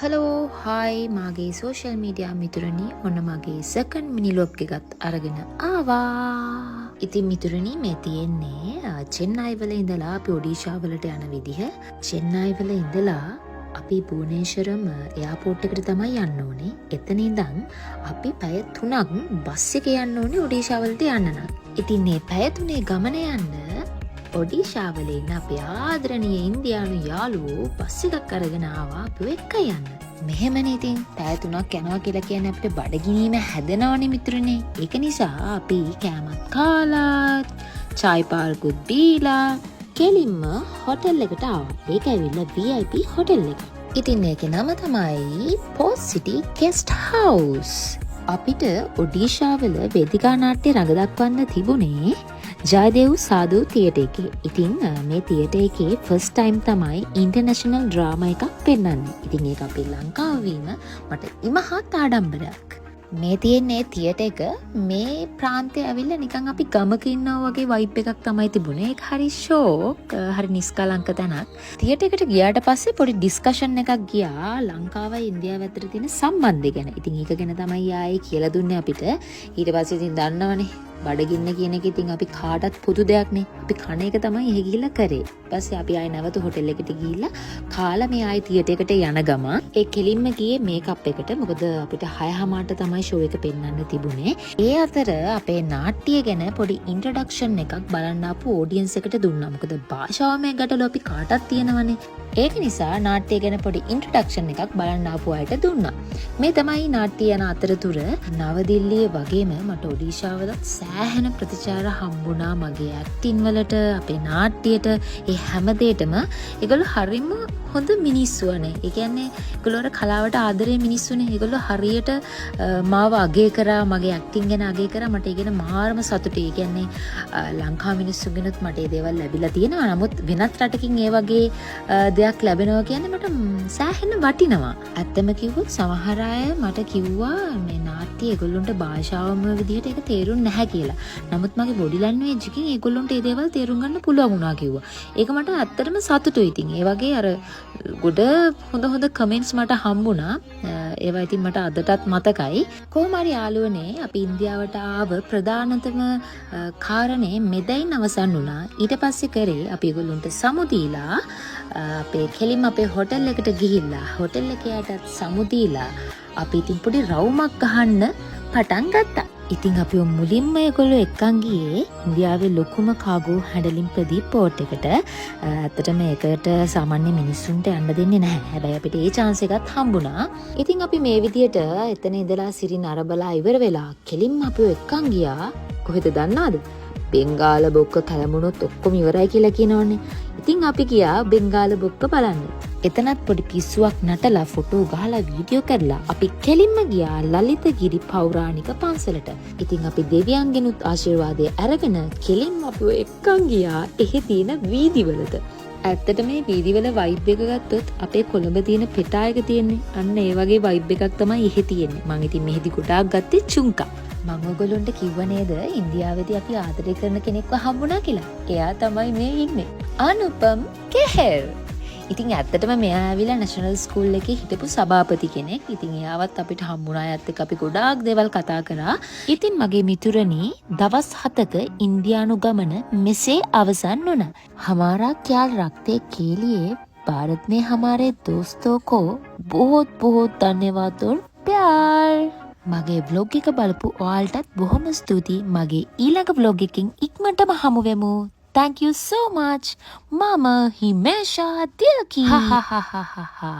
Hello hi මාගේ social media මිතුරනි ඔන්න මගේ සකන් මිනිලොග් එකත් අරගෙන ආවා. ඉතින් මිතුරනි මේ තියෙන්නේ චෙන්නයි වල ඉඳලා අපි ඔඩිෂාවලට යන විදිහ. චෙන්නයි වල ඉඳලා අපි භුවනේශ්වරම එයාපෝට් එකට තමයි යන්න ඕනේ. එතන ඉඳන් අපි පැය 3ක් බස් එකේ යන්න ඕනේ ඔඩිෂාවලට යන්න නම්. ඉතින් මේ පැය 3 ගමන යන්න ඔඩිෂාවල ඉන්න අපේ ආදරණීය ඉන්දියානු යාළුවෝ බස් එකක් අරගෙන ආවා අපිව එක්ක යන්න. මෙහෙමනේ ඉතින් පැය 3ක් යනවා කියලා කියන්නේ අපිට බඩගිනීම හැදෙනවනේ මිතුරනේ. ඒක නිසා අපි කෑමත් කාලා, චායි පාල්කුත් බීලා කෙලින්ම හොටෙල් එකට ආවා. ඒක ඇවිල්ලා VIP හොටෙල් එක. ඉතින් ඒකේ නම තමයි පෝස්ට් සිටි ගෙස්ට් හවුස්. අපිට ඔඩිෂාවල වේදිකා නාට්‍ය රඟ දක්වන්න තිබුණේ ජයදේව් සාදු තියටර් එකේ. ඉතින් මේ තියටර් එකේ ෆස්ට් ටයිම් තමයි ඉන්ටර්නැෂනල් ඩ්‍රාමා එකක් පෙන්වන්නේ. ඉතින් ඒක අපේ ලංකාව වීම මට ඉමහත් ආඩම්බරයක්. මේ තියෙන්නේ තියටර් එක මේ ප්‍රාන්තයේ ඇවිල්ලා නිකන් අපි ගමක ඉන්නවා වගේ වයිබ් එකක් තමයි තිබුණේ. ඒක හරි ෂෝක්, හරි නිස්කලංක තැනක්. තියටර් එකට ගියාට පස්සේ පොඩි ඩිස්කෂන් එකක් ගියා ලංකාවයි ඉන්දියාව අතර තියෙන සම්බන්ධය ගැන. ඉතින් ඒක ගැන තමයි ආයේ කියලා දුන්නේ අපිට. ඊට පස්සේ ඉතින් දන්නවනේ බඩගින්න කියන එක ඉතින් අපි කාටත් පොදු දෙයක්නේ. අපි කණ එක තමයි එහෙ ගිහිල්ලා කරේ. ඊපස්සේ අපි ආයෙ නැවත හොටෙල් එකට ගිහිල්ලා කාලා මේ ආයෙ තියටර් එකට යන ගම ඒ කෙලින්ම ගියේ මේකප් එකට. මොකද අපිට 6:00ට තමයි ෂෝ එක පෙන්වන්න තිබුණේ. ඒ අතර අපේ නාට්‍ය ගැන පොඩි ඉන්ට්‍රොඩක්ෂන් එකක් බලන්න ආපු ඔඩියන්ස් එකට දුන්නා. මොකද භාෂාවමය ගැටලු අපි කාටත් තියෙනවනේ. ඒක නිසා නාට්‍ය ගැන පොඩි ඉන්ට්‍රොඩක්ෂන් එකක් බලන්න ආපු අයට දුන්නා. මේ තමයි නාට්‍ය යන අතරතුර නවදිල්ලියේ වගේම මට ඔඩිෂාවලත් සෑහෙන ප්‍රතිචාර හම්බුණා මගේ ඇක්ටිං වලට, අපේ නාට්‍යයට, ඒ හැමදේටම. ඒගොල්ලෝ හරිම හොඳ මිනිස්සුනේ. ඒ කියන්නේ ඒගොල්ලෝ කලාවට ආදරේ මිනිස්සුනේ. ඒගොල්ලෝ හරියට මාව අගය කරා, මගේ ඇක්ටිං ගැන අගය කරා. මට ඒ ගැන මාරම සතුටුයි. ඒ කියන්නේ ලංකා මිනිස්සුගෙනුත් මට ඒ දේවල් ලැබිලා තියෙනවා. නමුත් වෙනත් රටකින් ඒ වගේ දෙයක් ලැබෙනවා කියන්නේ මට සෑහෙන වටිනවා. ඇත්තම කිව්වොත් සමහර අය මට කිව්වා මේ නාට්‍ය ඒගොල්ලන්ට භාෂාවම විදිහට ඒක තේරුම් නැහැ කියලා. නමුත් මගේ බොඩි ලැන්ග්වේජ් එකකින් ඒගොල්ලන්ට මේ දේවල් තේරුම් ගන්න පුළුවන් වුණා කිව්වා. ඒක මට ඇත්තටම සතුටුයි. ඉතින් ඒ වගේ අර ගොඩ හොඳ කමෙන්ට්ස් මට හම්බුණා. ඒවා ඉතින් මට අදටත් මතකයි. කොහොම හරි යාළුවනේ අපි ඉන්දියාවට ආව ප්‍රධානතම කාරණේ මෙදයින් අවසන් වුණා. ඊට පස්සේ කරේ අපි ඒගොල්ලන්ට සමු දීලා අපේ කෙලින්ම අපේ හොටෙල් එකට ගිහිල්ලා හොටෙල් එකේටත් සමු දීලා අපි ඉතින් පොඩි රවුමක් ගහන්න පටන් ගත්තා. ඉතින් අපි මුලින්ම ඒගොල්ලෝ එක්කන් ගියේ ඉන්දියාවේ ලොකුම කාගෝ හැන්ඩලින් ප්‍රදීප් පෝට් එකට. ඇත්තටම ඒකට සාමාන්‍ය මිනිස්සුන්ට යන්න දෙන්නේ නැහැ. හැබැයි අපිට ඒ chance එකත් හම්බුණා. ඉතින් අපි මේ විදියට එතන ඉඳලා සිරි නරබලා ඉවර වෙලා කෙලින්ම අපි එක්කන් ගියා. කොහෙද දන්නවද? බෙන්ගාල බොක්ක කැලමුණොත් ඔක්කොම ඉවරයි කියලා කියනවනේ. ඉතින් අපි ගියා බෙන්ගාල බොක්ක බලන්න. එතනත් පොඩි පිස්සුවක් නටලා ෆොටෝ ගහලා වීඩියෝ කරලා අපි කෙලින්ම ගියා ලලිතගිරි පෞරාණික පන්සලට. ඉතින් අපි දෙවියන්ගෙනුත් ආශිර්වාදය අරගෙන කෙලින්ම අපිව එක්කන් ගියා එහි තියෙන වීදිවලට. ඇත්තට මේ වීදිවල වයිබ් එක ගත්තොත් අපේ කොළඹ තියෙන පෙටායක තියෙන්නේ අන්න ඒ වගේ වයිබ් එකක් තමයි එහි තියෙන්නේ. මං ඉතින් මෙහෙදි ගොඩාක් ගත්තේ චුංකා. මම ඔයගොල්ලන්ට කිව්ව නේද ඉන්දියාවේදී අපි ආදරය කරන කෙනෙක්ව හම්බුණා කියලා. එයා තමයි මේ ඉන්නේ. අනුපම් කෙහෙර්. ඉතින් ඇත්තටම මෙයා ඇවිල්ලා නැෂනල් ස්කූල් එකේ හිටපු සභාපති කෙනෙක්. ඉතින් එයාවත් අපිට හම්බුණා. යත් එක්ක අපි ගොඩාක් දේවල් කතා කරා. ඉතින් මගේ මිතුරනි දවස් 7ක ඉන්දියානු ගමන මෙසේ අවසන් වුණා. हमारा ख्याल रखते के लिए भारत में हमारे दोस्तों को बहुत धन्यवाद और प्यार. මගේ බ්ලොග් එක බලපු ඔයාලටත් බොහොම ස්තුතියි. මගේ ඊළඟ බ්ලොග් එකකින් ඉක්මනටම හමු වෙමු. Thank you so much. Mama Himesha Dilki. Ha ha ha ha ha ha.